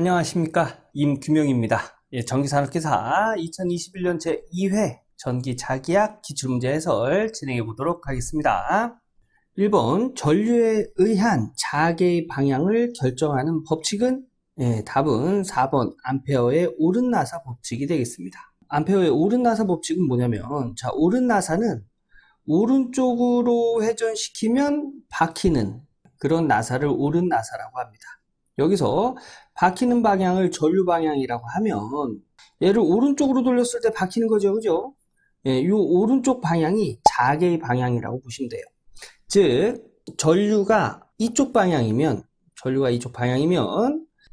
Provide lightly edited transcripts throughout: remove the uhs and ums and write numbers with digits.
안녕하십니까, 임규명입니다. 전기산업기사 2021년 제2회 전기자기학 기출문제 해설 진행해 보도록 하겠습니다. 1번, 전류에 의한 자개의 방향을 결정하는 법칙은? 답은 4번 암페어의 오른나사 법칙이 되겠습니다. 암페어의 오른나사 법칙은 뭐냐면, 자, 오른나사는 오른쪽으로 회전시키면 박히는 그런 나사를 오른나사라고 합니다. 여기서 박히는 방향을 전류 방향이라고 하면 얘를 오른쪽으로 돌렸을 때 박히는 거죠, 그죠? 이 오른쪽 방향이 자개의 방향이라고 보시면 돼요. 즉 전류가 이쪽 방향이면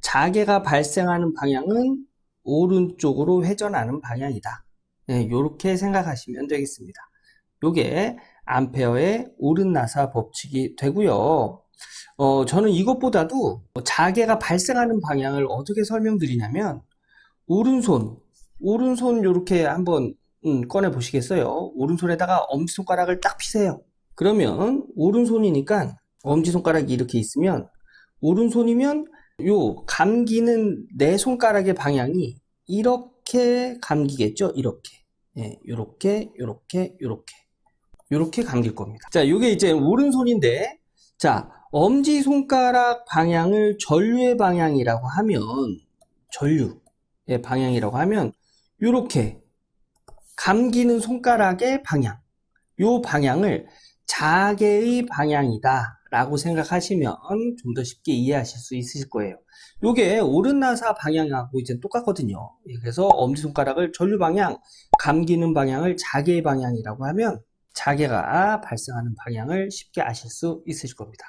자개가 발생하는 방향은 오른쪽으로 회전하는 방향이다. 이렇게 생각하시면 되겠습니다. 요게 암페어의 오른나사 법칙이 되고요. 저는 이것보다도 자개가 발생하는 방향을 어떻게 설명드리냐면, 오른손 이렇게 한번 꺼내 보시겠어요? 오른손에다가 엄지손가락을 딱 피세요. 그러면 오른손이니까 엄지손가락이 이렇게 있으면, 오른손이면 요 감기는 내 손가락의 방향이 이렇게 감기겠죠? 이렇게 감길 겁니다. 자, 요게 이제 오른손인데, 자, 엄지손가락 방향을 전류의 방향이라고 하면, 이렇게 감기는 손가락의 방향, 요 방향을 자개의 방향이다 라고 생각하시면 좀 더 쉽게 이해하실 수 있으실 거예요. 요게 오른나사 방향하고 이제 똑같거든요. 그래서 엄지손가락을 전류 방향, 감기는 방향을 자개의 방향이라고 하면 자개가 발생하는 방향을 쉽게 아실 수 있으실 겁니다.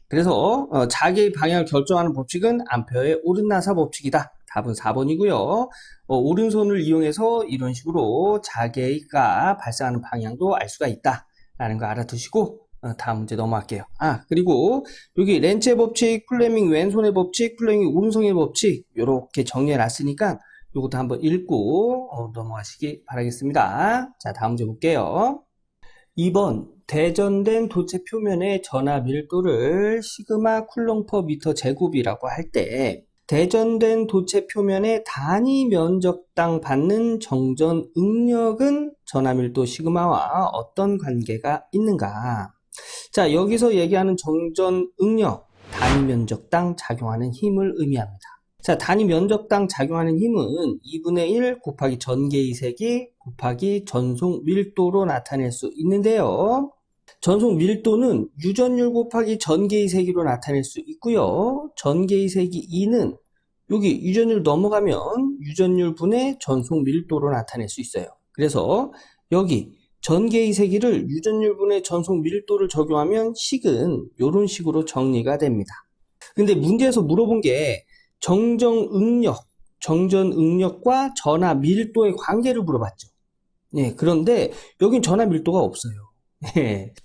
그래서 자개의 방향을 결정하는 법칙은 암페어의 오른나사 법칙이다. 답은 4번이고요. 오른손을 이용해서 이런 식으로 자개가 발생하는 방향도 알 수가 있다 라는 거 알아두시고 다음 문제 넘어갈게요. 그리고 여기 렌츠의 법칙, 플레밍 왼손의 법칙, 플레밍 오른손의 법칙 이렇게 정리해 놨으니까 이것도 한번 읽고 넘어가시기 바라겠습니다. 자, 다음 문제 볼게요. 2번, 대전된 도체 표면의 전하 밀도를 시그마 쿨롱 퍼 미터 제곱이라고 할 때 대전된 도체 표면의 단위 면적당 받는 정전 응력은 전하 밀도 시그마와 어떤 관계가 있는가? 자, 여기서 얘기하는 정전 응력, 단위 면적당 작용하는 힘을 의미합니다. 자, 단위 면적당 작용하는 힘은 2분의 1 곱하기 전개의 세기 곱하기 전속 밀도로 나타낼 수 있는데요. 전속 밀도는 유전율 곱하기 전개의 세기로 나타낼 수 있고요. 전개의 세기 2는 여기 유전율 넘어가면 유전율 분의 전속 밀도로 나타낼 수 있어요. 그래서 여기 전개의 세기를 유전율 분의 전속 밀도를 적용하면 식은 이런 식으로 정리가 됩니다. 근데 문제에서 물어본 게 정전 응력과 전하 밀도의 관계를 물어봤죠. 그런데 여긴 전하 밀도가 없어요.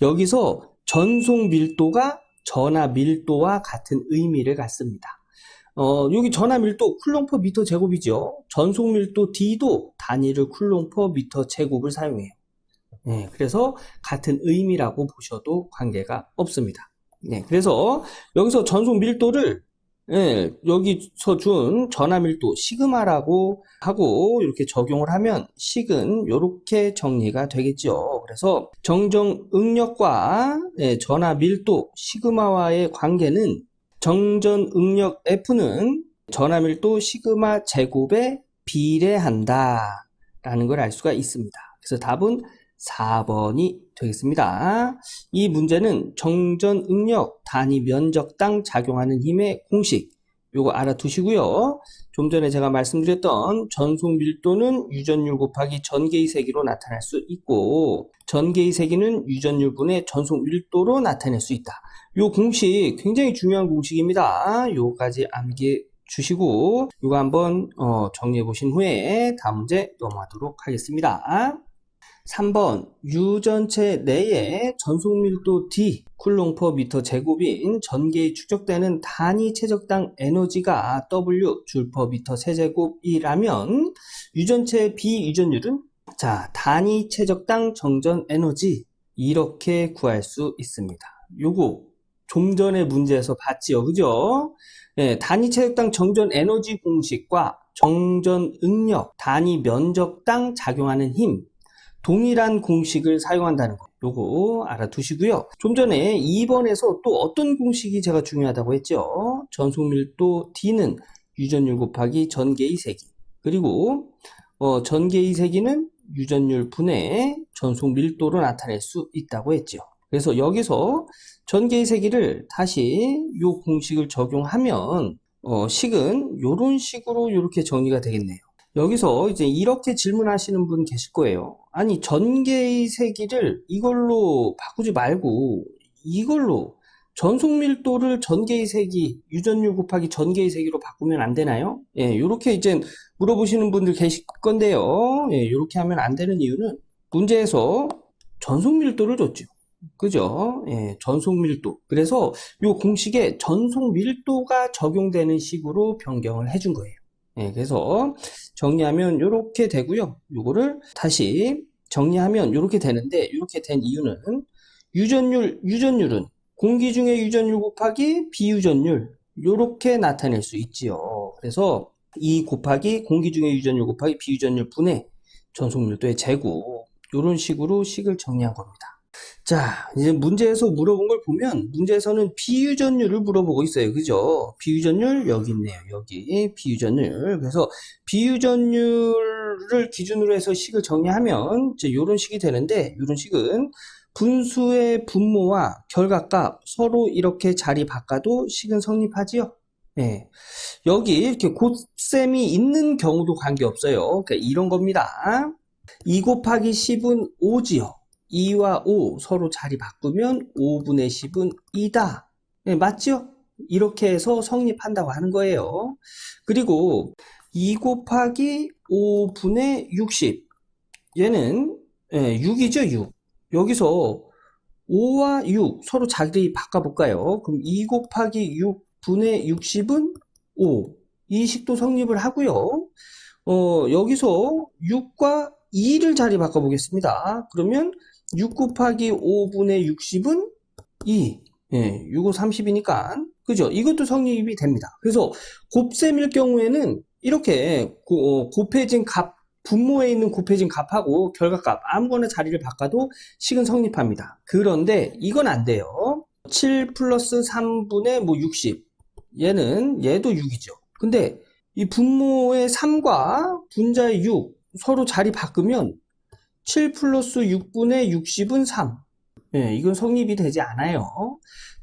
여기서 전속 밀도가 전하 밀도와 같은 의미를 갖습니다. 여기 전하 밀도 쿨롱 퍼 미터 제곱이죠. 전속 밀도 D도 단위를 쿨롱 퍼 미터 제곱을 사용해요. 그래서 같은 의미라고 보셔도 관계가 없습니다. 그래서 여기서 전속 밀도를 여기서 준 전하 밀도 시그마라고 하고 이렇게 적용을 하면 식은 이렇게 정리가 되겠죠. 그래서 정전 응력과 전하 밀도 시그마와의 관계는 정전 응력 F는 전하 밀도 시그마 제곱에 비례한다 라는 걸 알 수가 있습니다. 그래서 답은 4번이 되겠습니다. 이 문제는 정전 응력 단위 면적당 작용하는 힘의 공식 요거 알아두시고요. 좀 전에 제가 말씀드렸던 전속 밀도는 유전율 곱하기 전개의 세기로 나타날 수 있고 전개의 세기는 유전율 분의 전속 밀도로 나타낼 수 있다. 요 공식 굉장히 중요한 공식입니다. 요거까지 암기해 주시고 요거 한번 정리해 보신 후에 다음 문제 넘어가도록 하겠습니다. 3번, 유전체 내에 전속밀도 D 쿨롱 퍼 미터 제곱인 전개에 축적되는 단위 최적당 에너지가 W 줄 퍼 미터 세제곱이라면 유전체의 비유전율은? 자, 단위 최적당 정전 에너지 이렇게 구할 수 있습니다. 요거 좀 전에 문제에서 봤지요. 그죠? 예, 단위 체력당 정전 에너지 공식과 정전 응력, 단위 면적당 작용하는 힘, 동일한 공식을 사용한다는 거. 요거 알아두시고요. 좀 전에 2번에서 또 어떤 공식이 제가 중요하다고 했죠? 전속밀도 D는 유전율 곱하기 전개의 세기. 그리고 전개의 세기는 유전율 분의 전속밀도로 나타낼 수 있다고 했죠. 그래서 여기서 전개의 세기를 다시 요 공식을 적용하면 식은 요런 식으로 이렇게 정리가 되겠네요. 여기서 이제 이렇게 질문하시는 분 계실 거예요. 아니, 전개의 세기를 이걸로 바꾸지 말고 이걸로 전속밀도를 전개의 세기, 유전율 곱하기 전개의 세기로 바꾸면 안 되나요? 예, 이렇게 이제 물어보시는 분들 계실 건데요. 예, 이렇게 하면 안 되는 이유는 문제에서 전속밀도를 줬죠. 그죠? 예, 전속밀도. 그래서 이 공식에 전속밀도가 적용되는 식으로 변경을 해준 거예요. 예, 그래서 정리하면 이렇게 되고요. 요거를 다시 정리하면 이렇게 되는데, 이렇게 된 이유는 유전율은 공기 중의 유전율 곱하기 비유전율, 요렇게 나타낼 수 있지요. 그래서 이 곱하기 공기 중의 유전율 곱하기 비유전율 분의 전속밀도의 제곱, 요런 식으로 식을 정리한 겁니다. 자, 이제 문제에서 물어본 걸 보면 문제에서는 비유전율을 물어보고 있어요. 그죠? 비유전율 여기 있네요. 여기 비유전율. 그래서 비유전율을 기준으로 해서 식을 정리하면 이제 이런 식이 되는데, 이런 식은 분수의 분모와 결과값 서로 이렇게 자리 바꿔도 식은 성립하지요. 네. 여기 이렇게 곱셈이 있는 경우도 관계없어요. 그러니까 이런 겁니다. 2 곱하기 10은 5지요. 2와 5 서로 자리 바꾸면 5분의 10은 2다. 네, 맞죠? 이렇게 해서 성립한다고 하는 거예요. 그리고 2 곱하기 5분의 60. 얘는 6이죠, 6. 여기서 5와 6 서로 자리 바꿔볼까요? 그럼 2 곱하기 6분의 60은 5. 이 식도 성립을 하고요. 여기서 6과 2를 자리 바꿔보겠습니다. 그러면 6 곱하기 5분의 60은 2. 예, 6, 5, 30이니까. 그죠? 이것도 성립이 됩니다. 그래서 곱셈일 경우에는 이렇게 곱해진 값, 분모에 있는 곱해진 값하고 결과값 아무거나 자리를 바꿔도 식은 성립합니다. 그런데 이건 안 돼요. 7 플러스 3분의 60. 얘도 6이죠. 근데 이 분모의 3과 분자의 6 서로 자리 바꾸면 7 플러스 6분의 60은 3. 예, 이건 성립이 되지 않아요.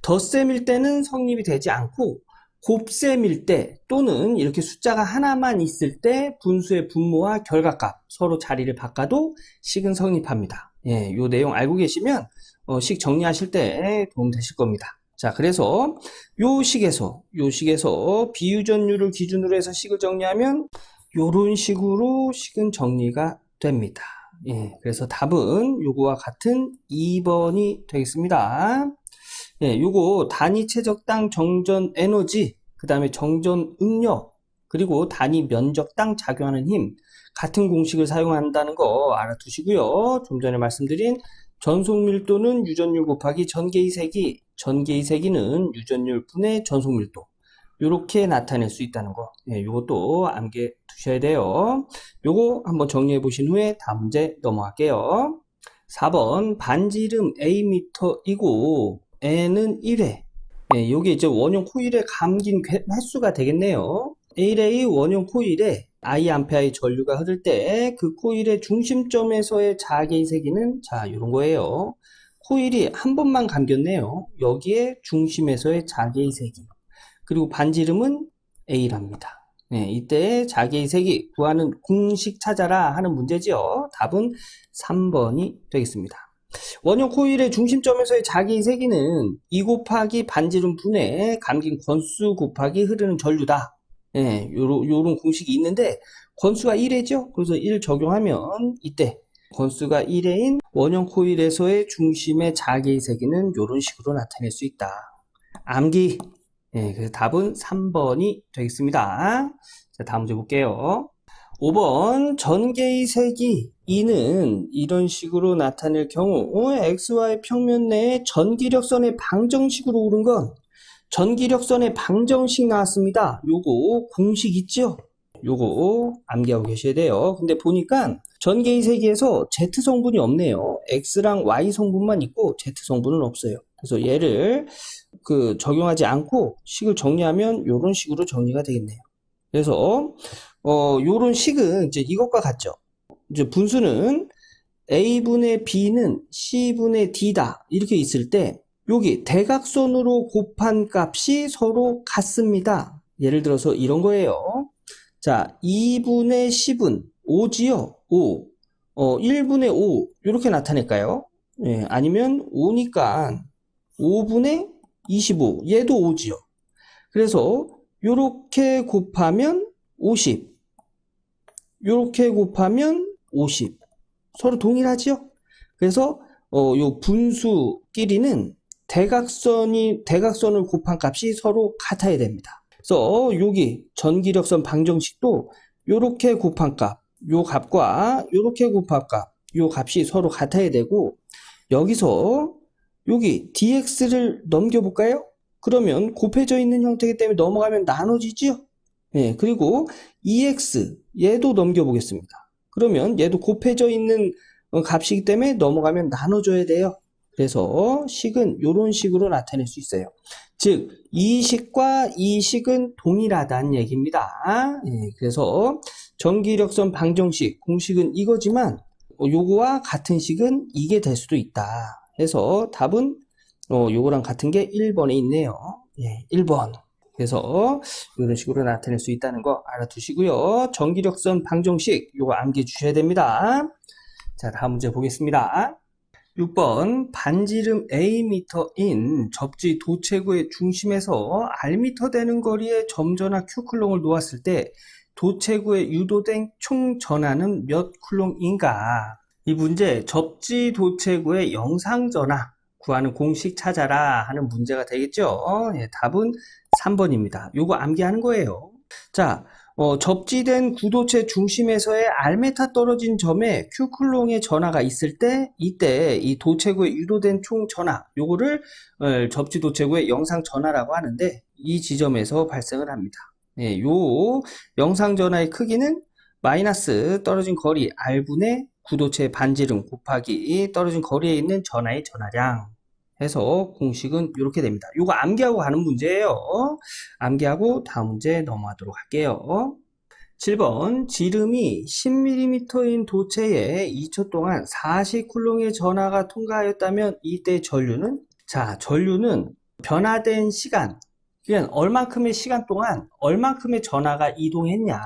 덧셈일 때는 성립이 되지 않고 곱셈일 때 또는 이렇게 숫자가 하나만 있을 때 분수의 분모와 결과값 서로 자리를 바꿔도 식은 성립합니다. 예, 요 내용 알고 계시면 식 정리하실 때 도움 되실 겁니다. 자, 그래서 요 식에서 비유전율을 기준으로 해서 식을 정리하면 요런 식으로 식은 정리가 됩니다. 예, 그래서 답은 요거와 같은 2번이 되겠습니다. 예, 요거 단위 최적당 정전 에너지, 그 다음에 정전 응력, 그리고 단위 면적당 작용하는 힘, 같은 공식을 사용한다는 거 알아두시고요. 좀 전에 말씀드린 전속밀도는 유전율 곱하기 전개의 세기, 전개의 세기는 유전율 분의 전속밀도, 요렇게 나타낼 수 있다는 거. 예, 요것도 암기해 두셔야 돼요. 요거 한번 정리해 보신 후에 다음 문제 넘어갈게요. 4번 반지름 Am이고 N은 1회. 예, 요게 이제 원형 코일에 감긴 횟수가 되겠네요. A의 원형 코일에 I아의 전류가 흐를 때 그 코일의 중심점에서의 자개의 세기는 자, 요런 거예요. 코일이 한 번만 감겼네요. 여기에 중심에서의 자개의 세기. 그리고 반지름은 A랍니다. 네, 이때 자개의 세기 구하는 공식 찾아라 하는 문제지요. 답은 3번이 되겠습니다. 원형 코일의 중심점에서의 자개의 세기는 2 곱하기 반지름 분의 감긴 권수 곱하기 흐르는 전류다. 네, 요런 공식이 있는데 권수가 1회죠. 그래서 1 적용하면 이때 권수가 1회인 원형 코일에서의 중심의 자개의 세기는 요런 식으로 나타낼 수 있다. 암기. 네, 그래서 답은 3번이 되겠습니다. 자, 다음 문제 볼게요. 5번 전개의 색이 E는 이런 식으로 나타낼 경우 XY 평면 내에 전기력선의 방정식으로 오른 건 전기력선의 방정식 나왔습니다. 요거 공식 있죠? 요거 암기하고 계셔야 돼요. 근데 보니까 전개의 세기에서 Z 성분이 없네요. X랑 Y 성분만 있고 Z 성분은 없어요. 그래서 얘를 적용하지 않고 식을 정리하면 요런 식으로 정리가 되겠네요. 그래서 요런 식은 이제 이것과 같죠. 이제 분수는 A분의 B는 C분의 D다. 이렇게 있을 때 여기 대각선으로 곱한 값이 서로 같습니다. 예를 들어서 이런 거예요. 자, 2분의 10은 5지요? 5. 1분의 5 이렇게 나타낼까요? 예, 아니면 5니까 5분의 25 얘도 5지요. 그래서 요렇게 곱하면 50 요렇게 곱하면 50 서로 동일하지요? 그래서 요 분수끼리는 대각선을 곱한 값이 서로 같아야 됩니다. 그래서 여기 전기력선 방정식도 요렇게 곱한 값, 요 값과 요렇게 곱한 값, 요 값이 서로 같아야 되고 여기서 여기 dx를 넘겨볼까요? 그러면 곱해져 있는 형태이기 때문에 넘어가면 나눠지죠? 네, 그리고 ex 얘도 넘겨보겠습니다. 그러면 얘도 곱해져 있는 값이기 때문에 넘어가면 나눠줘야 돼요. 그래서 식은 이런 식으로 나타낼 수 있어요. 즉, 이 식과 이 식은 동일하다는 얘기입니다. 예, 그래서 전기력선 방정식 공식은 이거지만 요거와 같은 식은 이게 될 수도 있다. 해서 답은 요거랑 같은 게 1번에 있네요. 예, 1번. 그래서 이런 식으로 나타낼 수 있다는 거 알아두시고요. 전기력선 방정식 요거 암기해 주셔야 됩니다. 자, 다음 문제 보겠습니다. 6번 반지름 Am인 접지 도체구의 중심에서 Rm 되는 거리에 점전화 Q쿨롱을 놓았을 때 도체구에 유도된 총 전하는 몇 쿨롱인가? 이 문제 접지 도체구의 영상전하 구하는 공식 찾아라 하는 문제가 되겠죠. 예, 답은 3번입니다. 요거 암기하는 거예요. 자, 접지된 구도체 중심에서의 R메타 떨어진 점에 Q쿨롱의 전하가 있을 때 이때 이 도체구에 유도된 총 전하 요거를 접지 도체구의 영상 전하라고 하는데 이 지점에서 발생을 합니다. 예, 요 영상 전하의 크기는 마이너스 떨어진 거리 R분의 구도체 반지름 곱하기 떨어진 거리에 있는 전하의 전하량 해서 공식은 이렇게 됩니다. 이거 암기하고 가는 문제예요. 암기하고 다음 문제 넘어가도록 할게요. 7번 지름이 10mm인 도체에 2초 동안 40쿨롱의 전하가 통과하였다면 이때 전류는? 자, 전류는 변화된 시간, 그냥 얼만큼의 시간 동안 얼만큼의 전하가 이동했냐.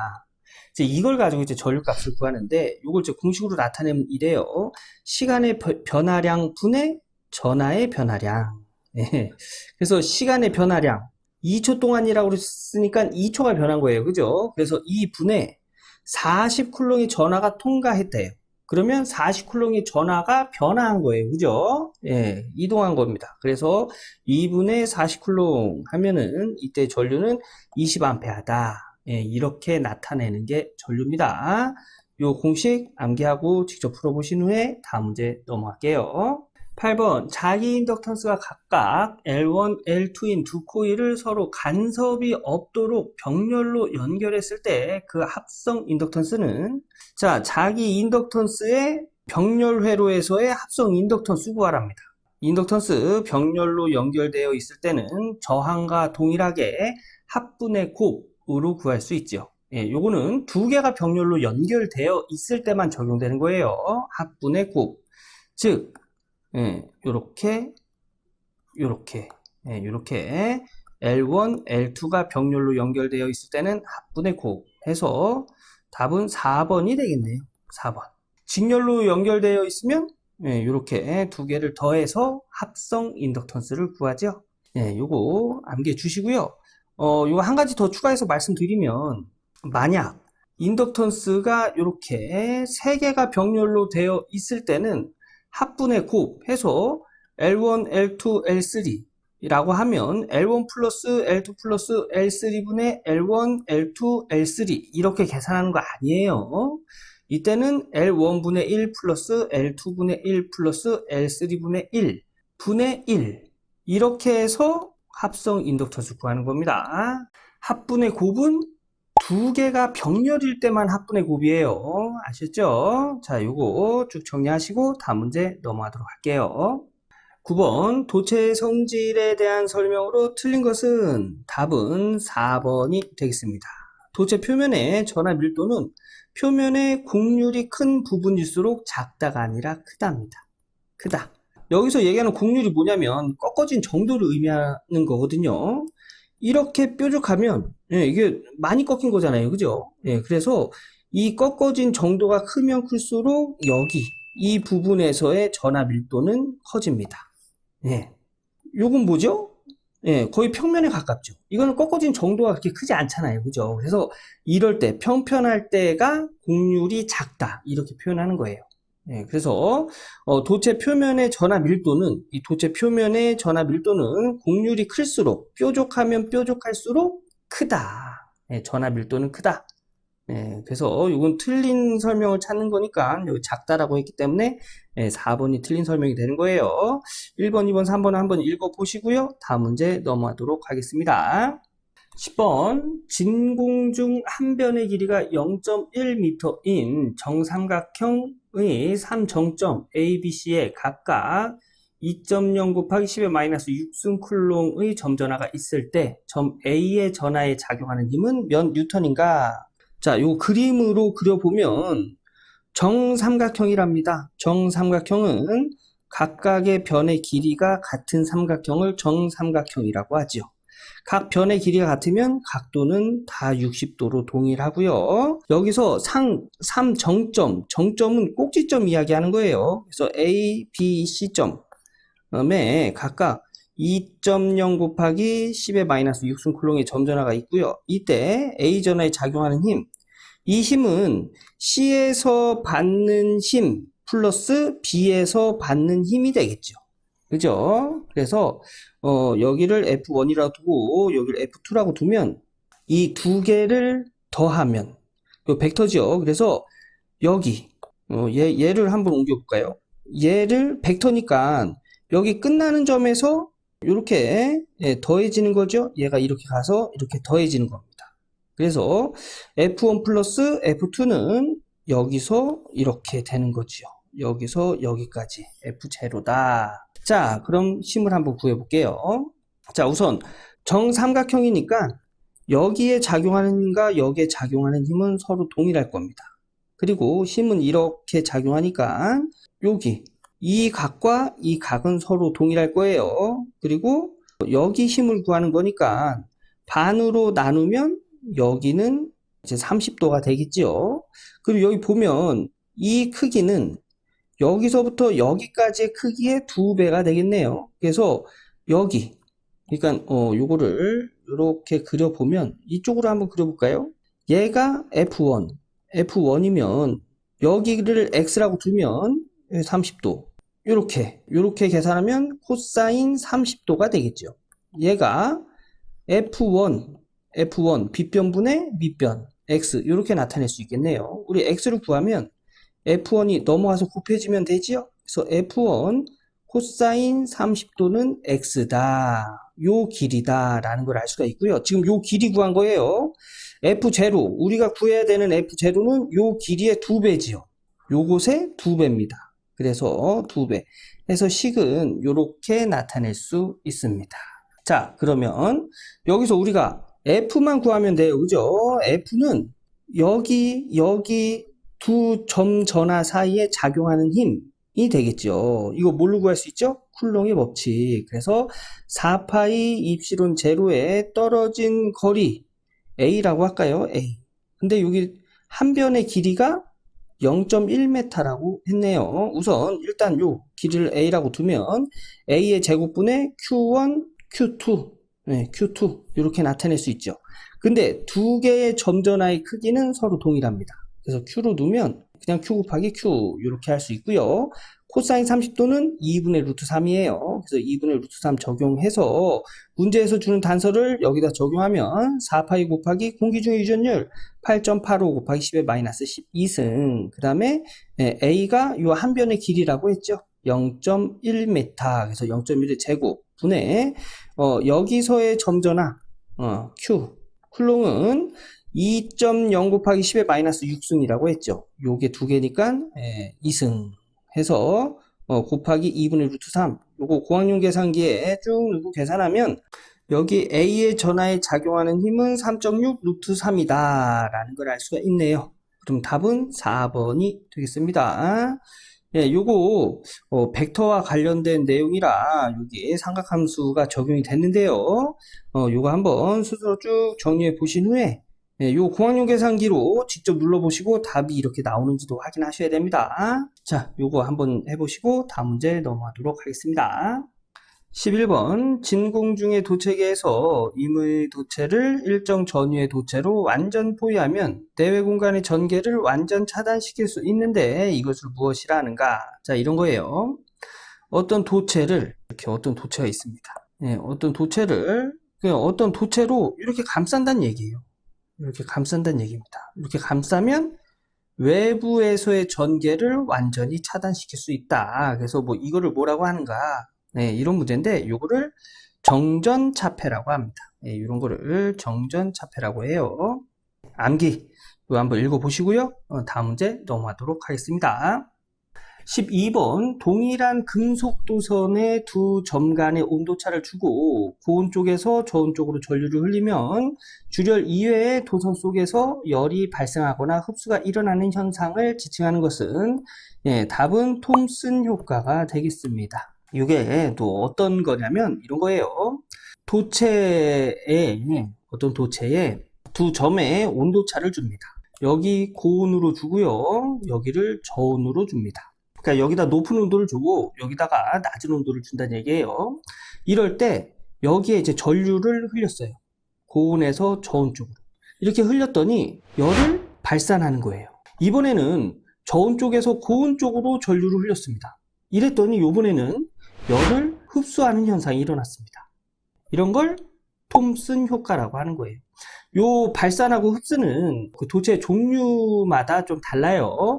이제 이걸 가지고 이제 전류값을 구하는데 이걸 이제 공식으로 나타내면 이래요. 시간의 변화량 분의 전하의 변화량. 예. 그래서 시간의 변화량 2초 동안이라고 그랬으니까 2초가 변한 거예요. 그죠? 그래서 2분의 40쿨롱의 전하가 통과했대요. 그러면 40쿨롱의 전하가 변화한 거예요. 그죠? 예, 이동한 겁니다. 그래서 2분의 40쿨롱 하면은 이때 전류는 20A다. 예, 이렇게 나타내는 게 전류입니다. 요 공식 암기하고 직접 풀어보신 후에 다음 문제 넘어갈게요. 8번 자기 인덕턴스가 각각 L1, L2인 두 코일을 서로 간섭이 없도록 병렬로 연결했을 때 그 합성 인덕턴스는 자 자기 인덕턴스의 병렬회로에서의 합성 인덕턴스 구하랍니다. 인덕턴스 병렬로 연결되어 있을 때는 저항과 동일하게 합분의 곱으로 구할 수 있죠. 예, 요거는 두 개가 병렬로 연결되어 있을 때만 적용되는 거예요. 합분의 곱. 즉 예, 요렇게 L1, L2가 병렬로 연결되어 있을 때는 합분의 곱 해서 답은 4번이 되겠네요. 4번. 직렬로 연결되어 있으면 예, 요렇게 두 개를 더해서 합성 인덕턴스를 구하죠. 예, 요거 암기해 주시고요. 요거 한 가지 더 추가해서 말씀드리면 만약 인덕턴스가 요렇게 세 개가 병렬로 되어 있을 때는 합분의 곱 해서 L1, L2, L3 라고 하면 L1 플러스 L2 플러스 L3분의 L1, L2, L3 이렇게 계산하는 거 아니에요. 이때는 L1분의 1 플러스 L2분의 1 플러스 L3분의 1 분의 1 이렇게 해서 합성 인덕터수 구하는 겁니다. 합분의 곱은 두 개가 병렬일 때만 합분의 곱이에요. 아셨죠? 자, 요거 쭉 정리하시고 다음 문제 넘어가도록 할게요. 9번 도체의 성질에 대한 설명으로 틀린 것은 답은 4번이 되겠습니다. 도체 표면의 전하 밀도는 표면의 곡률이 큰 부분일수록 작다가 아니라 크답니다. 크다. 여기서 얘기하는 곡률이 뭐냐면 꺾어진 정도를 의미하는 거거든요. 이렇게 뾰족하면 이게 많이 꺾인 거잖아요. 그죠? 그래서 이 꺾어진 정도가 크면 클수록 여기 이 부분에서의 전하 밀도는 커집니다. 요건 뭐죠? 거의 평면에 가깝죠. 이거는 꺾어진 정도가 그렇게 크지 않잖아요. 그죠? 그래서 이럴 때 평편할 때가 곡률이 작다 이렇게 표현하는 거예요. 그래서 도체 표면의 전하 밀도는 이 도체 표면의 전하 밀도는 곡률이 클수록 뾰족하면 뾰족할수록 크다. 전하 밀도는 크다. 그래서 이건 틀린 설명을 찾는 거니까 여기 작다라고 했기 때문에 4번이 틀린 설명이 되는 거예요. 1번, 2번, 3번 한번 읽어보시고요. 다음 문제 넘어가도록 하겠습니다. 10번 진공 중 한 변의 길이가 0.1m인 정삼각형의 3정점 A, B, C에 각각 2.0 곱하기 10의 마이너스 6승쿨롱의 점전하가 있을 때 점 A의 전하에 작용하는 힘은 몇 뉴턴인가? 자, 요 그림으로 그려보면 정삼각형이랍니다. 정삼각형은 각각의 변의 길이가 같은 삼각형을 정삼각형이라고 하죠. 각 변의 길이가 같으면 각도는 다 60도로 동일하고요. 여기서 3정점, 정점은 꼭지점 이야기하는 거예요. 그래서 A, B, C점에 각각 2.0 곱하기 10의 마이너스 6승쿨롱의 점전하가 있고요. 이때 A 전하에 작용하는 힘, 이 힘은 C에서 받는 힘 플러스 B에서 받는 힘이 되겠죠. 그죠? 그래서 여기를 F1이라고 두고 여기를 F2라고 두면 이 두 개를 더하면 요 벡터죠. 그래서 여기 얘를 한번 옮겨볼까요? 얘를 벡터니까 여기 끝나는 점에서 이렇게 더해지는 거죠. 얘가 이렇게 가서 이렇게 더해지는 겁니다. 그래서 F1 플러스 F2는 여기서 이렇게 되는 거죠. 여기서 여기까지 F0다. 자, 그럼 힘을 한번 구해볼게요. 자, 우선 정삼각형이니까 여기에 작용하는 힘과 여기에 작용하는 힘은 서로 동일할 겁니다. 그리고 힘은 이렇게 작용하니까 여기 이 각과 이 각은 서로 동일할 거예요. 그리고 여기 힘을 구하는 거니까 반으로 나누면 여기는 이제 30도가 되겠죠. 그리고 여기 보면 이 크기는 여기서부터 여기까지의 크기의 2배가 되겠네요. 그래서 여기 그러니까 요거를 이렇게 그려보면 이쪽으로 한번 그려볼까요? 얘가 F1이면 여기를 X라고 두면 30도 이렇게 계산하면 코사인 30도가 되겠죠. 얘가 F1 빗변분의 밑변 X 이렇게 나타낼 수 있겠네요. 우리 X를 구하면 F1이 넘어가서 곱해지면 되지요. 그래서 F1 코사인 30도는 X다. 요 길이다 라는 걸 알 수가 있고요. 지금 요 길이 구한 거예요. F0 우리가 구해야 되는 F0는 요 길이의 2배지요. 요곳의 2배입니다. 그래서 2배 해서 식은 요렇게 나타낼 수 있습니다. 자, 그러면 여기서 우리가 F만 구하면 돼요. 그죠? F는 여기 두 점 전하 사이에 작용하는 힘이 되겠죠. 이거 뭘로 구할 수 있죠? 쿨롱의 법칙. 그래서 4파이 입실론 제로에 떨어진 거리 A라고 할까요? A. 근데 여기 한 변의 길이가 0.1m라고 했네요. 우선 일단 요 길이를 A라고 두면 A의 제곱분의 Q1, Q2, Q2 이렇게 나타낼 수 있죠. 근데 두 개의 점 전하의 크기는 서로 동일합니다. 그래서 Q로 두면 그냥 Q 곱하기 Q 이렇게 할 수 있고요. 코사인 30도는 2분의 루트 3이에요. 그래서 2분의 루트 3 적용해서 문제에서 주는 단서를 여기다 적용하면 4파이 곱하기 공기중의 유전율 8.85 곱하기 10의 마이너스 12승. 그 다음에 A가 요 한 변의 길이라고 했죠. 0.1m. 그래서 0.1의 제곱 분의 여기서의 점전화 Q 쿨롱은 2.0 곱하기 10의 마이너스 6승이라고 했죠. 요게 두 개니까 2승 해서 곱하기 2분의 루트 3. 요거 고학용 계산기에 쭉 넣고 계산하면 여기 A의 전하에 작용하는 힘은 3.6 루트 3이다 라는 걸 알 수가 있네요. 그럼 답은 4번이 되겠습니다. 예, 요거 벡터와 관련된 내용이라 여기에 삼각함수가 적용이 됐는데요. 요거 한번 스스로 쭉 정리해 보신 후에 요 공학용 계산기로 직접 눌러보시고 답이 이렇게 나오는지도 확인하셔야 됩니다. 자, 요거 한번 해보시고 다음 문제 넘어가도록 하겠습니다. 11번 진공중의 도체계에서 임의 도체를 일정 전위의 도체로 완전 포위하면 내외 공간의 전개를 완전 차단시킬 수 있는데 이것을 무엇이라 하는가? 자, 이런 거예요. 어떤 도체를 이렇게 어떤 도체가 있습니다. 어떤 도체를 어떤 도체로 이렇게 감싼다는 얘기예요. 이렇게 감싼다는 얘기입니다. 이렇게 감싸면 외부에서의 전개를 완전히 차단시킬 수 있다. 그래서 뭐 이거를 뭐라고 하는가? 이런 문제인데 요거를 정전차폐라고 합니다. 이런 거를 정전차폐라고 해요. 암기 이거 한번 읽어보시고요. 다음 문제 넘어가도록 하겠습니다. 12번 동일한 금속도선의 두 점 간의 온도차를 주고 고온 쪽에서 저온 쪽으로 전류를 흘리면 주열 이외의 도선 속에서 열이 발생하거나 흡수가 일어나는 현상을 지칭하는 것은 답은 톰슨 효과가 되겠습니다. 이게 또 어떤 거냐면 이런 거예요. 어떤 도체에 두 점의 온도차를 줍니다. 여기 고온으로 주고요. 여기를 저온으로 줍니다. 그러니까 여기다 높은 온도를 주고 여기다가 낮은 온도를 준다는 얘기예요. 이럴 때 여기에 이제 전류를 흘렸어요. 고온에서 저온 쪽으로. 이렇게 흘렸더니 열을 발산하는 거예요. 이번에는 저온 쪽에서 고온 쪽으로 전류를 흘렸습니다. 이랬더니 이번에는 열을 흡수하는 현상이 일어났습니다. 이런 걸 톰슨 효과라고 하는 거예요. 요 발산하고 흡수는 그 도체의 종류마다 좀 달라요.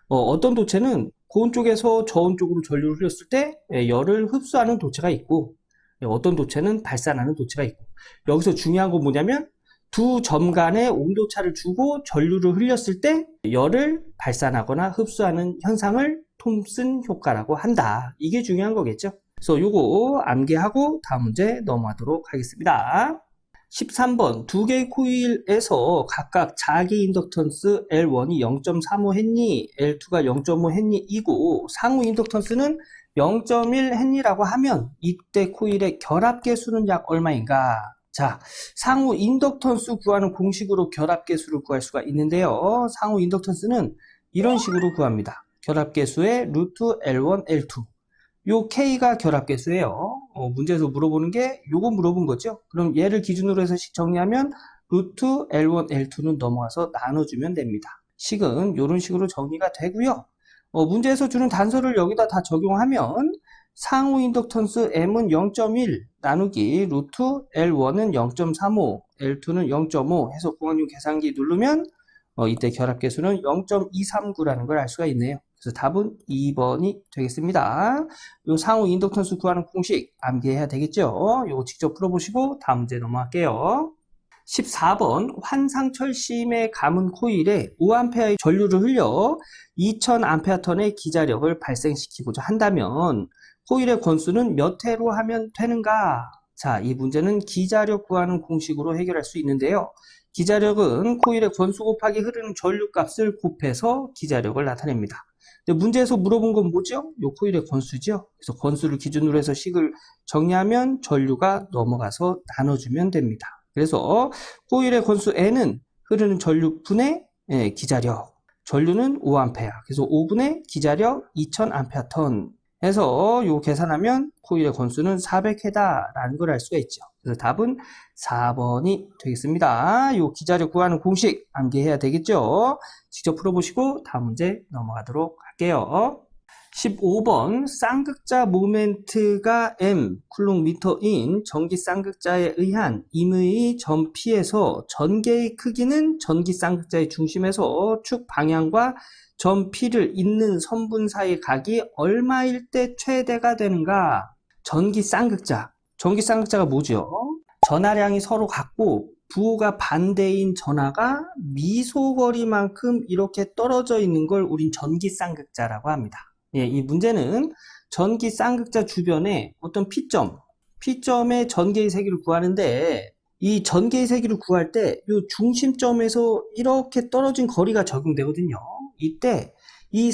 어떤 도체는 고온 쪽에서 저온 쪽으로 전류를 흘렸을 때 열을 흡수하는 도체가 있고 어떤 도체는 발산하는 도체가 있고 여기서 중요한 건 뭐냐면 두 점 간의 온도차를 주고 전류를 흘렸을 때 열을 발산하거나 흡수하는 현상을 톰슨 효과라고 한다. 이게 중요한 거겠죠. 그래서 요거 암기하고 다음 문제 넘어가도록 하겠습니다. 13번 두 개의 코일에서 각각 자기 인덕턴스 L1이 0.35 헨리, L2가 0.5 헨리 이고 상호 인덕턴스는 0.1 헨리라고 하면 이때 코일의 결합계수는 약 얼마인가? 자, 상호 인덕턴스 구하는 공식으로 결합계수를 구할 수가 있는데요. 상호 인덕턴스는 이런 식으로 구합니다. 결합계수의 루트 L1, L2. 요 K가 결합계수예요. 문제에서 물어보는 게 요거 물어본 거죠. 그럼 얘를 기준으로 해서 식 정리하면 루트 L1, L2는 넘어가서 나눠주면 됩니다. 식은 요런 식으로 정리가 되고요. 문제에서 주는 단서를 여기다 다 적용하면 상호 인덕턴스 M은 0.1 나누기 루트 L1은 0.35, L2는 0.5 해서 공학용 계산기 누르면 이때 결합계수는 0.239라는 걸 알 수가 있네요. 그래서 답은 2번이 되겠습니다. 요 상호 인덕턴스 구하는 공식 암기해야 되겠죠? 요거 직접 풀어보시고 다음 문제 넘어갈게요. 14번 환상철심의 감은 코일에 5A의 전류를 흘려 2000Aton의 기자력을 발생시키고자 한다면 코일의 권수는 몇 회로 하면 되는가? 자, 이 문제는 기자력 구하는 공식으로 해결할 수 있는데요. 기자력은 코일의 권수 곱하기 흐르는 전류값을 곱해서 기자력을 나타냅니다. 근데 문제에서 물어본 건 뭐죠? 요 코일의 권수죠. 그래서 권수를 기준으로 해서 식을 정리하면 전류가 넘어가서 나눠주면 됩니다. 그래서 코일의 권수 N은 흐르는 전류분의 기자력. 전류는 5A. 그래서 5분의 기자력 2000A톤 해서 요 계산하면 코일의 권수는 400회다라는 걸 알 수가 있죠. 그래서 답은 4번이 되겠습니다. 요 기자력 구하는 공식 암기해야 되겠죠. 직접 풀어보시고 다음 문제 넘어가도록 할게요. 15번 쌍극자 모멘트가 m 쿨롱미터인 전기 쌍극자에 의한 임의의 점 P에서 전개의 크기는 전기 쌍극자의 중심에서 축 방향과 점 P를 잇는 선분 사이의 각이 얼마일 때 최대가 되는가? 전기 쌍극자가 뭐죠? 전하량이 서로 같고 부호가 반대인 전하가 미소거리만큼 이렇게 떨어져 있는 걸 우린 전기 쌍극자라고 합니다. 예, 이 문제는 전기 쌍극자 주변에 어떤 P점의 전개의 세기를 구하는데 이 전개의 세기를 구할 때 이 중심점에서 이렇게 떨어진 거리가 적용되거든요. 이때 이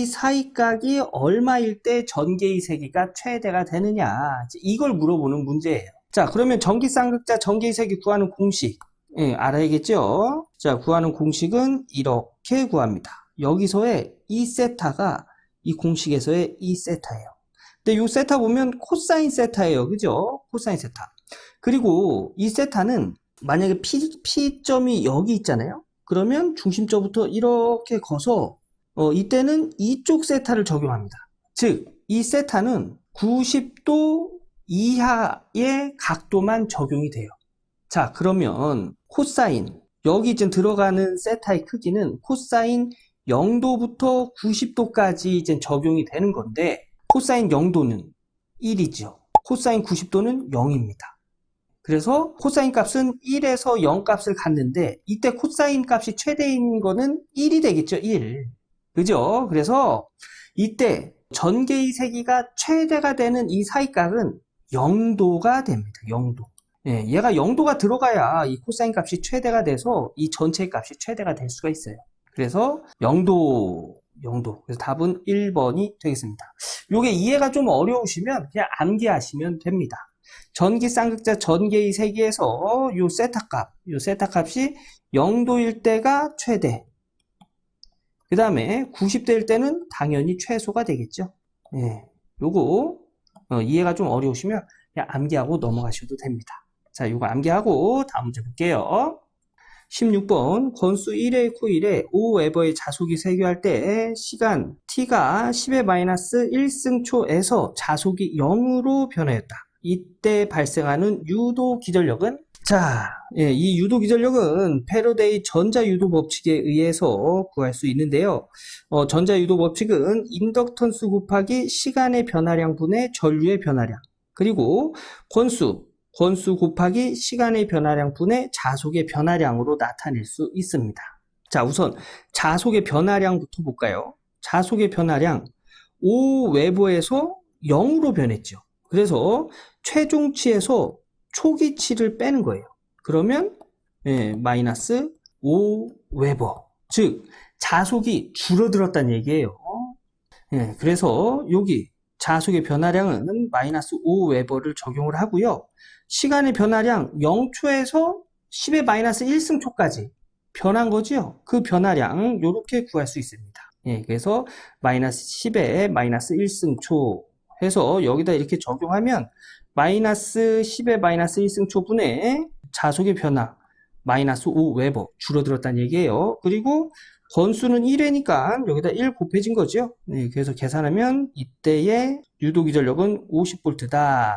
사이각이 얼마일 때 전개의 세기가 최대가 되느냐, 이걸 물어보는 문제예요. 자, 그러면 전기 쌍극자 전개의 세기 구하는 공식, 예, 알아야겠죠? 자, 구하는 공식은 이렇게 구합니다. 여기서의 이 세타가 이 공식에서의 이 세타예요. 근데 이 세타 보면 코사인 세타예요. 그죠? 코사인 세타. 그리고 이 세타는 만약에 P점이 여기 있잖아요. 그러면 중심점부터 이렇게 거서 이때는 이쪽 세타를 적용합니다. 즉, 이 세타는 90도 이하의 각도만 적용이 돼요. 자, 그러면 코사인, 여기 이제 들어가는 세타의 크기는 코사인 0도부터 90도까지 이제 적용이 되는 건데, 코사인 0도는 1이죠. 코사인 90도는 0입니다. 그래서 코사인 값은 1에서 0 값을 갖는데, 이때 코사인 값이 최대인 거는 1이 되겠죠, 1. 그죠? 그래서 이때 전개의 세기가 최대가 되는 이 사이각은 0도가 됩니다. 0도. 예, 얘가 0도가 들어가야 이 코사인 값이 최대가 돼서 이 전체의 값이 최대가 될 수가 있어요. 그래서 0도. 그래서 답은 1번이 되겠습니다. 요게 이해가 좀 어려우시면 그냥 암기하시면 됩니다. 전기 쌍극자 전개의 세기에서 요 세타 값이 0도일 때가 최대. 그 다음에 90도일 때는 당연히 최소가 되겠죠. 예, 요거 이해가 좀 어려우시면 그냥 암기하고 넘어가셔도 됩니다. 자, 요거 암기하고 다음 문제 볼게요. 16번 권수 1의 코일에 5웨버의 자속이 세교할 때 시간 t가 10의 마이너스 1승초에서 자속이 0으로 변하였다. 이때 발생하는 유도 기전력은? 자, 예, 이 유도 기전력은 패러데이 전자유도 법칙에 의해서 구할 수 있는데요. 전자유도 법칙은 인덕턴스 곱하기 시간의 변화량 분의 전류의 변화량, 그리고 권수 곱하기 시간의 변화량 분의 자속의 변화량으로 나타낼 수 있습니다. 자, 우선 자속의 변화량부터 볼까요? 자속의 변화량 5웨버에서 0으로 변했죠. 그래서 최종치에서 초기치를 빼는 거예요. 그러면 마이너스 5웨버, 즉 자속이 줄어들었다는 얘기예요. 그래서 여기 자속의 변화량은 마이너스 5웨버를 적용을 하고요. 시간의 변화량 0초에서 10의 마이너스 1승초까지 변한 거죠. 그 변화량 이렇게 구할 수 있습니다. 그래서 마이너스 10의 마이너스 1승초 해서 여기다 이렇게 적용하면 마이너스 10의 마이너스 1승초 분의 자속의 변화 마이너스 5웨버 줄어들었다는 얘기예요. 그리고 권수는 1회니까 여기다 1 곱해진 거죠. 그래서 계산하면 이때의 유도기전력은 50V다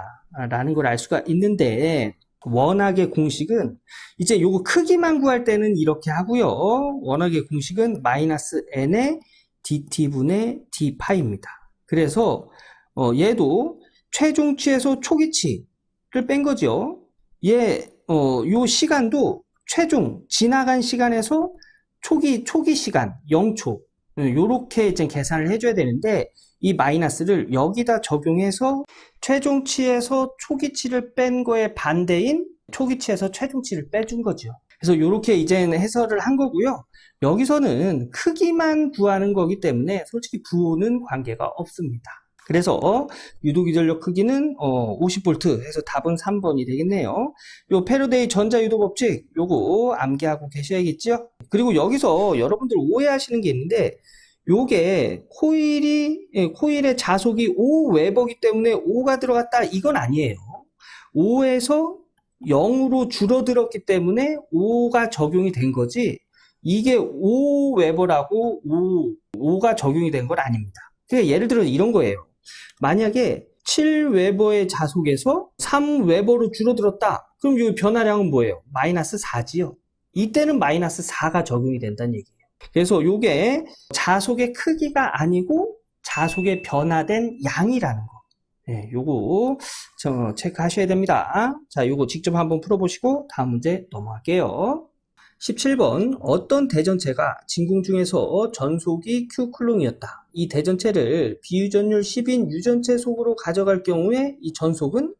라는 걸 알 수가 있는데, 원학의 공식은 이제 요거 크기만 구할 때는 이렇게 하고요. 원학의 공식은 마이너스 n의 dt분의 d파입니다. 그래서 얘도 최종치에서 초기치를 뺀 거죠. 요 시간도 최종 지나간 시간에서 초기 시간 0초 요렇게 이제 계산을 해줘야 되는데, 이 마이너스를 여기다 적용해서 최종치에서 초기치를 뺀 거에 반대인 초기치에서 최종치를 빼준 거죠. 그래서 요렇게 이제 해설을 한 거고요. 여기서는 크기만 구하는 거기 때문에 솔직히 부호는 관계가 없습니다. 그래서 유도기전력 크기는 50V 해서 답은 3번이 되겠네요. 요 패러데이 전자유도 법칙 요거 암기하고 계셔야겠죠. 그리고 여기서 여러분들 오해하시는 게 있는데, 요게 코일의 자속이 5웨버기 때문에 5가 들어갔다 이건 아니에요. 5에서 0으로 줄어들었기 때문에 5가 적용이 된 거지, 이게 5웨버라고 5가 적용이 된 건 아닙니다. 그러니까 예를 들어 이런 거예요. 만약에 7웨버의 자속에서 3웨버로 줄어들었다. 그럼 이 변화량은 뭐예요? 마이너스 4지요. 이때는 마이너스 4가 적용이 된다는 얘기예요. 그래서 이게 자속의 크기가 아니고 자속의 변화된 양이라는 거. 네, 요거 체크하셔야 됩니다. 자, 요거 직접 한번 풀어보시고 다음 문제 넘어갈게요. 17번 어떤 대전체가 진공 중에서 전속이 Q쿨롱이었다. 이 대전체를 비유전율 10인 유전체 속으로 가져갈 경우에 이 전속은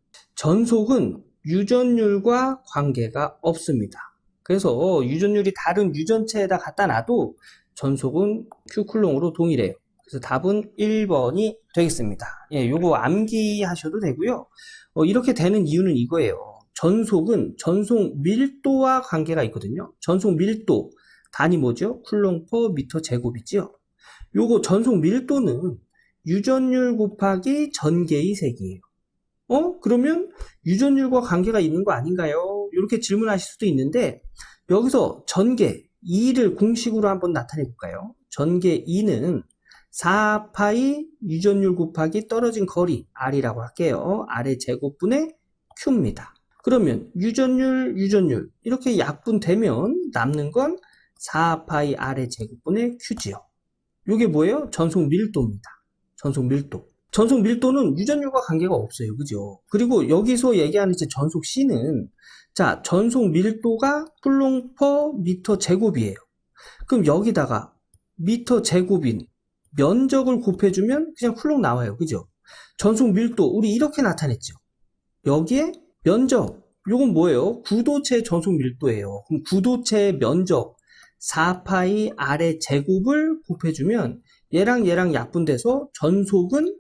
유전율과 관계가 없습니다. 그래서 유전율이 다른 유전체에다 갖다 놔도 전속은 Q쿨롱으로 동일해요. 그래서 답은 1번이 되겠습니다. 예, 요거 암기하셔도 되고요. 이렇게 되는 이유는 이거예요. 전속은 전속 밀도와 관계가 있거든요. 전속 밀도, 단위 뭐죠? 쿨롱 퍼 미터 제곱이죠. 요거 전속 밀도는 유전율 곱하기 전개의 색이에요. 그러면 유전율과 관계가 있는 거 아닌가요? 이렇게 질문하실 수도 있는데 여기서 전개 2를 공식으로 한번 나타내 볼까요? 전개 2는 4파이 유전율 곱하기 떨어진 거리 R이라고 할게요. R의 제곱분의 Q입니다. 그러면 유전율 이렇게 약분되면 남는 건 4파이 R의 제곱분의 Q지요. 이게 뭐예요? 전속 밀도입니다. 전속 밀도. 전속 밀도는 유전율과 관계가 없어요. 그죠? 그리고 여기서 얘기하는 이제 전속 C는 자, 전속 밀도가 쿨롱 퍼 미터 제곱이에요. 그럼 여기다가 미터 제곱인 면적을 곱해주면 그냥 쿨롱 나와요. 그죠? 전속 밀도 우리 이렇게 나타냈죠. 여기에 면적 요건 뭐예요? 구도체 전속 밀도예요. 그럼 구도체의 면적 4파이 R의 제곱을 곱해주면 얘랑 약분돼서 전속은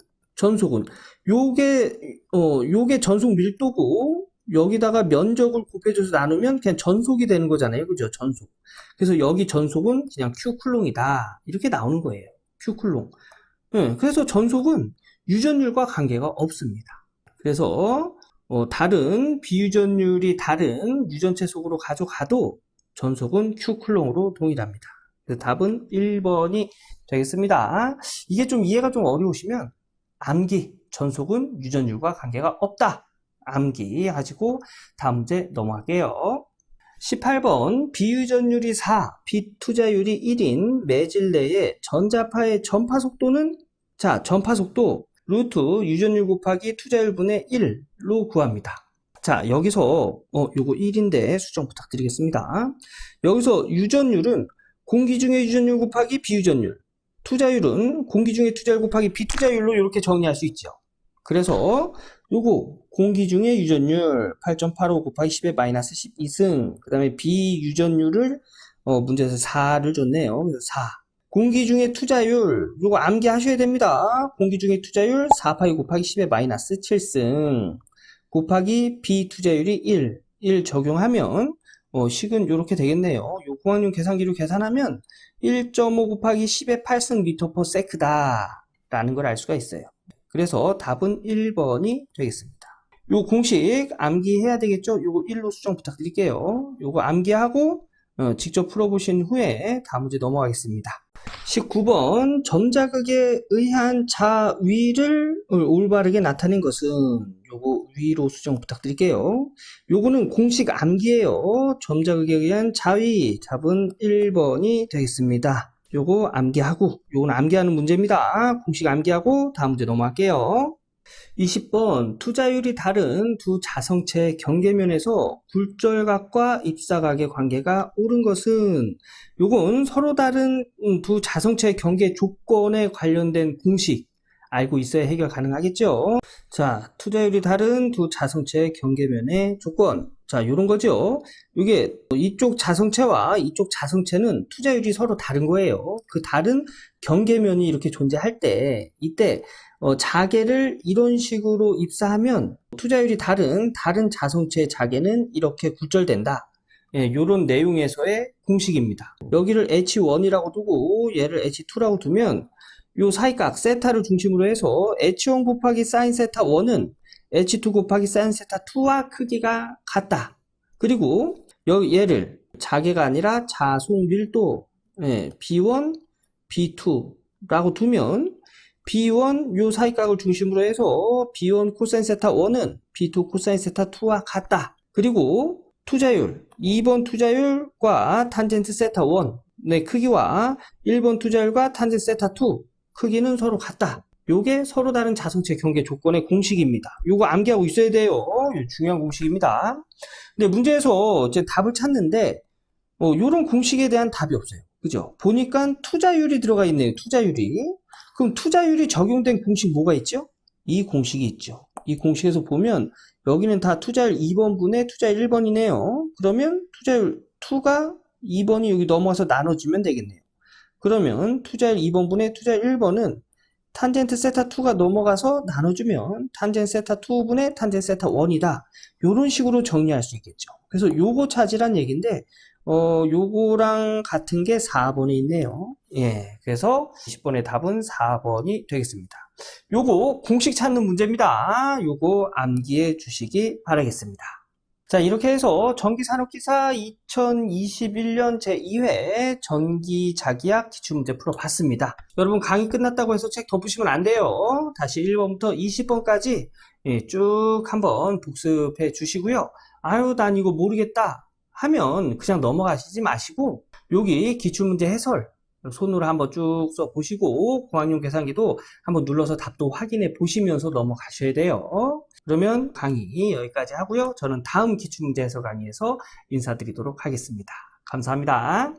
요게 전속 밀도고 여기다가 면적을 곱해줘서 나누면 그냥 전속이 되는 거잖아요. 그죠? 전속. 그래서 여기 전속은 그냥 Q쿨롱이다. 이렇게 나오는 거예요. Q쿨롱. 네, 그래서 전속은 유전율과 관계가 없습니다. 그래서 다른 비유전율이 다른 유전체 속으로 가져가도 전속은 Q쿨롱으로 동일합니다. 그래서 답은 1번이 되겠습니다. 이게 좀 이해가 좀 어려우시면 암기, 전속은 유전율과 관계가 없다. 암기하시고 다음 문제 넘어갈게요. 18번 비유전율이 4, 비투자율이 1인 매질 내의 전자파의 전파속도는 자, 전파속도 루트 유전율 곱하기 투자율 분의 1로 구합니다. 자, 여기서 요거 1인데 수정 부탁드리겠습니다. 여기서 유전율은 공기 중의 유전율 곱하기 비유전율, 투자율은 공기 중의 투자율 곱하기 비투자율로 이렇게 정의할 수 있죠. 그래서 요거 공기 중의 유전율 8.85 곱하기 10의 마이너스 12승 그 다음에 비유전율을 문제에서 4를 줬네요. 그래서 4 공기 중의 투자율 요거 암기하셔야 됩니다. 공기 중의 투자율 4파이 곱하기 10의 마이너스 7승 곱하기 비투자율이 1 적용하면 식은 요렇게 되겠네요. 요 공학용 계산기로 계산하면 1.5 곱하기 10의 8승 미터 퍼 세크다 라는 걸 알 수가 있어요. 그래서 답은 1번이 되겠습니다. 요 공식 암기해야 되겠죠? 요거 1로 수정 부탁드릴게요. 요거 암기하고 직접 풀어보신 후에 다음 문제 넘어가겠습니다. 19번 점자극에 의한 자위를 올바르게 나타낸 것은 요거 위로 수정 부탁드릴게요. 요거는 공식 암기예요. 점자극에 의한 자위 답은 1번이 되겠습니다. 요거 암기하고 요건 암기하는 문제입니다. 공식 암기하고 다음 문제 넘어갈게요. 20번 투자율이 다른 두 자성체의 경계면에서 굴절각과 입사각의 관계가 옳은 것은 요건 서로 다른 두 자성체의 경계 조건에 관련된 공식 알고 있어야 해결 가능하겠죠. 자, 투자율이 다른 두 자성체의 경계면의 조건 자, 요런 거죠. 이게 이쪽 자성체와 이쪽 자성체는 투자율이 서로 다른 거예요. 그 다른 경계면이 이렇게 존재할 때 이때 자계를 이런 식으로 입사하면 투자율이 다른 자성체의 자계는 이렇게 굴절된다. 예, 요런 내용에서의 공식입니다. 여기를 H1이라고 두고 얘를 H2라고 두면 요 사이각 세타를 중심으로 해서 H1 곱하기 사인 세타 1은 H2 곱하기 사인 세타 2와 크기가 같다. 그리고 얘를 자개가 아니라 자속 밀도 B1, B2라고 두면 B1 요 사이각을 중심으로 해서 B1 코사인 세타 1은 B2 코사인 세타 2와 같다. 그리고 투자율, 2번 투자율과 탄젠트 세타 1의 크기와 1번 투자율과 탄젠트 세타 2 크기는 서로 같다. 요게 서로 다른 자성체 경계 조건의 공식입니다. 요거 암기하고 있어야 돼요. 중요한 공식입니다. 근데 문제에서 이제 답을 찾는데 요런 공식에 대한 답이 없어요. 그죠? 보니까 투자율이 들어가 있네요. 투자율이. 그럼 투자율이 적용된 공식 뭐가 있죠? 이 공식이 있죠. 이 공식에서 보면 여기는 다 투자율 2번분의 투자율 1번이네요. 그러면 투자율 2가 2번이 여기 넘어가서 나눠지면 되겠네요. 그러면 투자율 2번분의 투자율 1번은 탄젠트 세타 2가 넘어가서 나눠주면 탄젠트 세타 2분의 탄젠트 세타 1이다. 이런 식으로 정리할 수 있겠죠. 그래서 요거 찾으란 얘기인데 요거랑 같은 게 4번에 있네요. 예, 그래서 20번의 답은 4번이 되겠습니다. 요거 공식 찾는 문제입니다. 요거 암기해 주시기 바라겠습니다. 자, 이렇게 해서 전기산업기사 2021년 제2회 전기자기학 기출문제 풀어봤습니다. 여러분 강의 끝났다고 해서 책 덮으시면 안 돼요. 다시 1번부터 20번까지 쭉 한번 복습해 주시고요. 아유, 난 이거 모르겠다 하면 그냥 넘어가시지 마시고 여기 기출문제 해설 손으로 한번 쭉 써보시고 공학용 계산기도 한번 눌러서 답도 확인해 보시면서 넘어가셔야 돼요. 그러면 강의 여기까지 하고요. 저는 다음 기출문제 해설 강의에서 인사드리도록 하겠습니다. 감사합니다.